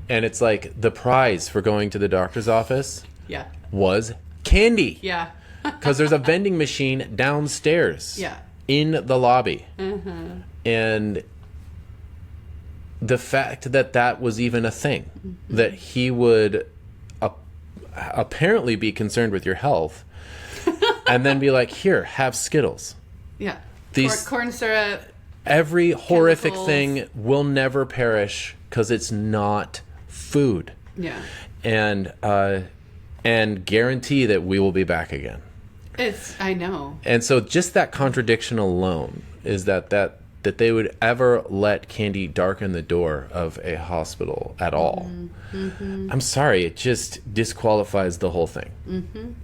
and it's like the prize for going to the doctor's office was candy. Yeah. because there's a vending machine downstairs in the lobby. And the fact that was even a thing, that he would apparently be concerned with your health and then be like, here, have Skittles. Yeah. These corn syrup. Every horrific chemicals. thing will never perish because it's not food. Yeah. And guarantee that we will be back again. I know. And so just that contradiction alone is that they would ever let candy darken the door of a hospital at all. I'm sorry, it just disqualifies the whole thing.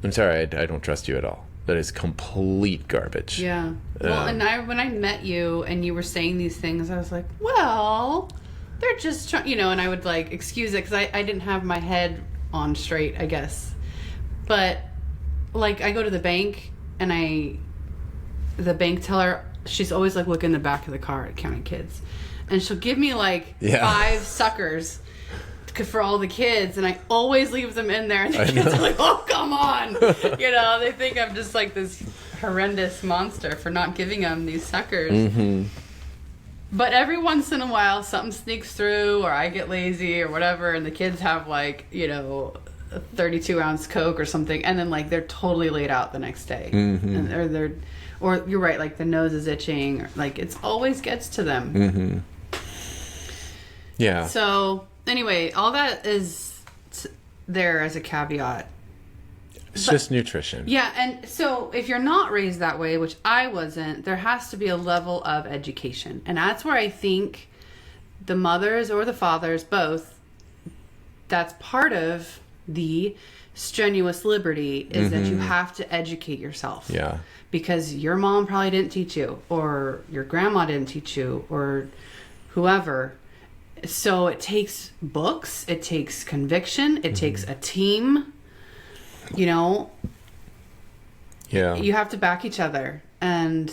I'm sorry, I don't trust you at all. That is complete garbage. Yeah. Well, and when I met you and you were saying these things, I was like, well, they're just trying, and I would like excuse it because I didn't have my head on straight, I guess. But like I go to the bank and the bank teller, she's always like looking in the back of the car at counting kids, and she'll give me like 5 suckers for all the kids, and I always leave them in there, and the kids are like, oh, come on. They think I'm just like this horrendous monster for not giving them these suckers. But every once in a while something sneaks through, or I get lazy or whatever, and the kids have like a 32-ounce Coke or something, and then like they're totally laid out the next day. And or you're right, like the nose is itching, or like it always gets to them. Yeah. So anyway, all that is there as a caveat. It's just nutrition. Yeah, and so if you're not raised that way, which I wasn't, there has to be a level of education. And that's where I think the mothers or the fathers, both, that's part of the strenuous liberty is that you have to educate yourself. Yeah. Because your mom probably didn't teach you, or your grandma didn't teach you, or whoever. So it takes books, it takes conviction, it takes a team, Yeah. You have to back each other and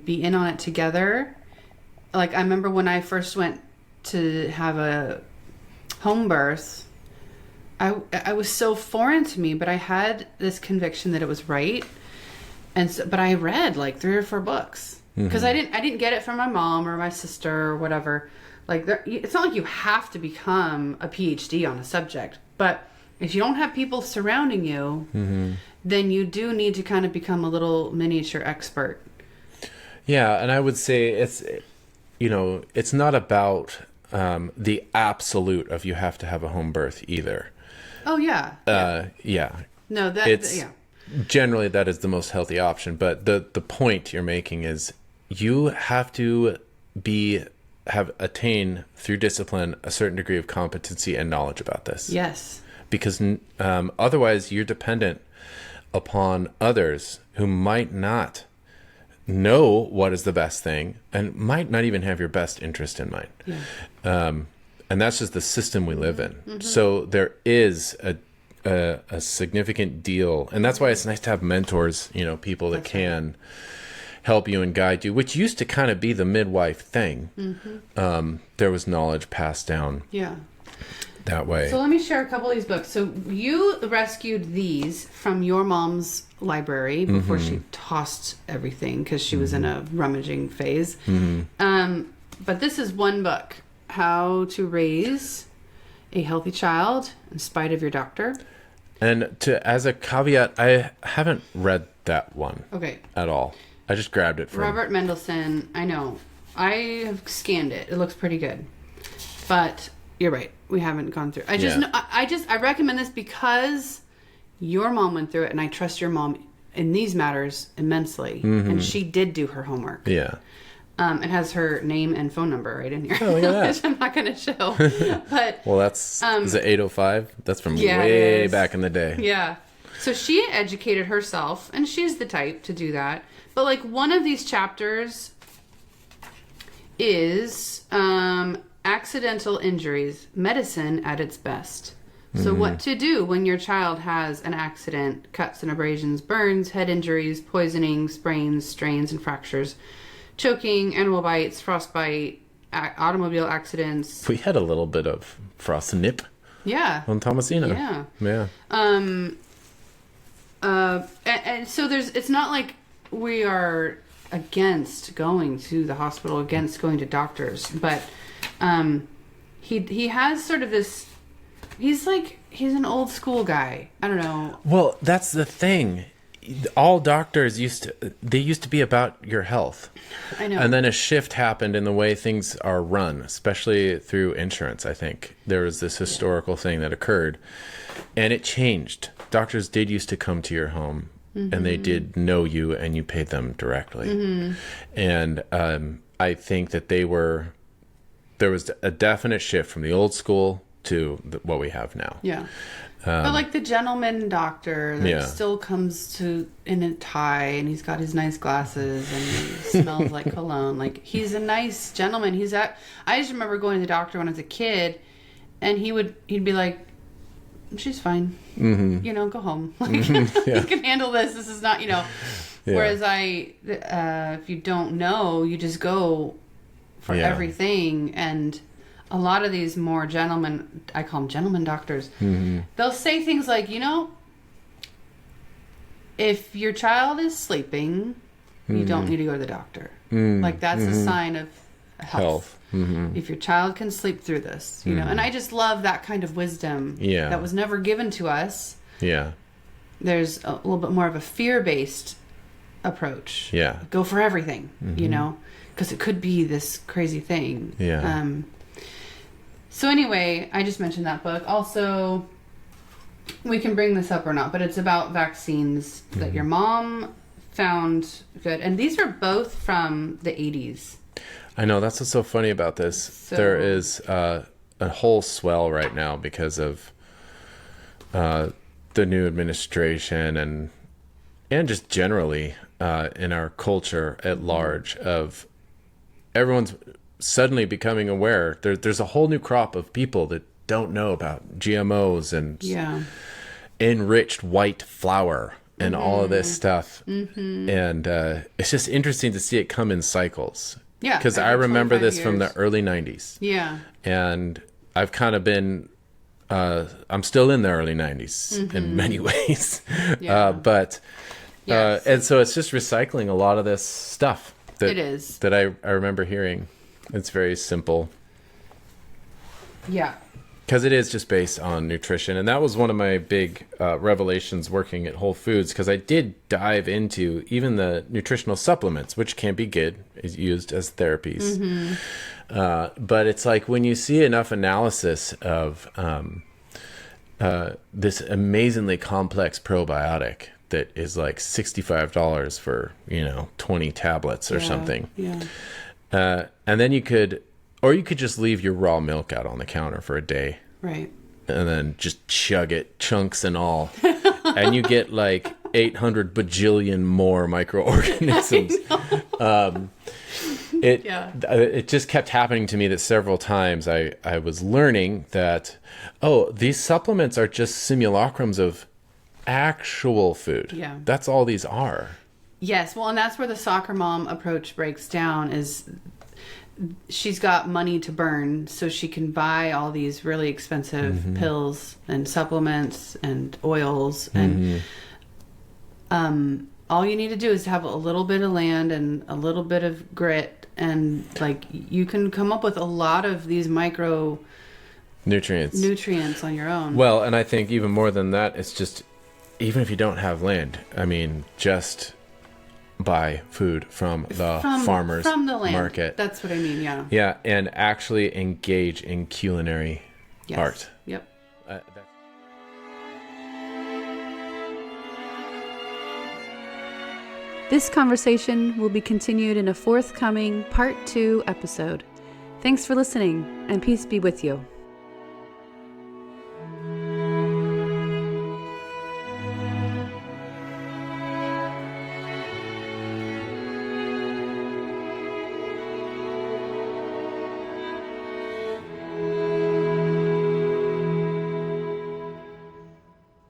be in on it together. Like I remember when I first went to have a home birth, I was so foreign to me, but I had this conviction that it was right. But I read like 3 or 4 books because I didn't get it from my mom or my sister or whatever. Like it's not like you have to become a PhD on a subject, but if you don't have people surrounding you, then you do need to kind of become a little miniature expert. Yeah, and I would say it's not about the absolute of you have to have a home birth either. Oh yeah. No, generally that is the most healthy option, but the point you're making is you have to attain through discipline a certain degree of competency and knowledge about this. Yes. Because otherwise you're dependent upon others who might not know what is the best thing and might not even have your best interest in mind. Yeah. And that's just the system we live in. So there is a significant deal, and that's why it's nice to have mentors, people that can help you and guide you, which used to kind of be the midwife thing. There was knowledge passed down that way. So let me share a couple of these books. So you rescued these from your mom's library before she tossed everything because she was in a rummaging phase. But this is one book, How to Raise a Healthy Child in Spite of Your Doctor. And as a caveat, I haven't read that one at all. I just grabbed it from Robert Mendelsohn. I know. I have scanned it. It looks pretty good. But you're right. We haven't gone through. I recommend this because your mom went through it, and I trust your mom in these matters immensely. And she did do her homework. Yeah. It has her name and phone number right in here. Oh, look at that. Which I'm not going to show. But well, that's is it 805? That's from yeah, way back in the day. Yeah. So she educated herself, and she's the type to do that. But like one of these chapters is accidental injuries, medicine at its best. So what to do when your child has an accident, cuts and abrasions, burns, head injuries, poisoning, sprains, strains, and fractures, choking, animal bites, frostbite, automobile accidents. We had a little bit of frost nip. Yeah. On Thomasina. Yeah. Yeah. And so it's not like we are against going to the hospital, against going to doctors, but he has sort of this, he's an old school guy. I don't know. Well, that's the thing. All doctors used to be about your health. I know. And then a shift happened in the way things are run, especially through insurance. I think there was this historical thing that occurred, and it changed. Doctors did used to come to your home, and they did know you, and you paid them directly. And I think that there was a definite shift from the old school to what we have now. Yeah. But like the gentleman doctor that still comes to in a tie, and he's got his nice glasses and he smells like cologne. Like, he's a nice gentleman. I just remember going to the doctor when I was a kid, and he'd be like, she's fine. Go home. Like, you can handle this. This is not, Whereas if you don't know, you just go for everything. And a lot of these more gentlemen, I call them gentleman doctors, they'll say things like, if your child is sleeping, you don't need to go to the doctor. Like, that's a sign of health. If your child can sleep through this, and I just love that kind of wisdom that was never given to us. Yeah. There's a little bit more of a fear-based approach. Yeah. Go for everything, because it could be this crazy thing. Yeah. So anyway, I just mentioned that book. Also, we can bring this up or not, but it's about vaccines that your mom found good. And these are both from the 80s. I know. That's what's so funny about this. So, there is a whole swell right now because of the new administration and just generally in our culture at large of everyone's suddenly becoming aware. There's a whole new crop of people that don't know about GMOs and enriched white flour and all of this stuff. And it's just interesting to see it come in cycles. Yeah. Because I remember this from the early 90s. Yeah. And I've kind of been, I'm still in the early 90s in many ways. But and so it's just recycling a lot of this stuff that I remember hearing. It's very simple. Yeah. Because it is just based on nutrition. And that was one of my big revelations working at Whole Foods, because I did dive into even the nutritional supplements, which can be good, is used as therapies. But it's like when you see enough analysis of this amazingly complex probiotic that is like $65 for, 20 tablets or something. Yeah. And then you could just leave your raw milk out on the counter for a day. Right. And then just chug it, chunks and all. And you get like 800 bajillion more microorganisms. It just kept happening to me that several times I was learning that, these supplements are just simulacrums of actual food. Yeah. That's all these are. Yes. Well, and that's where the soccer mom approach breaks down is she's got money to burn, so she can buy all these really expensive pills and supplements and oils. And all you need to do is to have a little bit of land and a little bit of grit, and like you can come up with a lot of these micro nutrients on your own. Well, and I think even more than that, it's just, even if you don't have land, I mean, just buy food from the farmers from the land market. That's what I mean. Yeah, and actually engage in culinary art. Yep. This conversation will be continued in a forthcoming Part 2 episode. Thanks for listening, and peace be with you.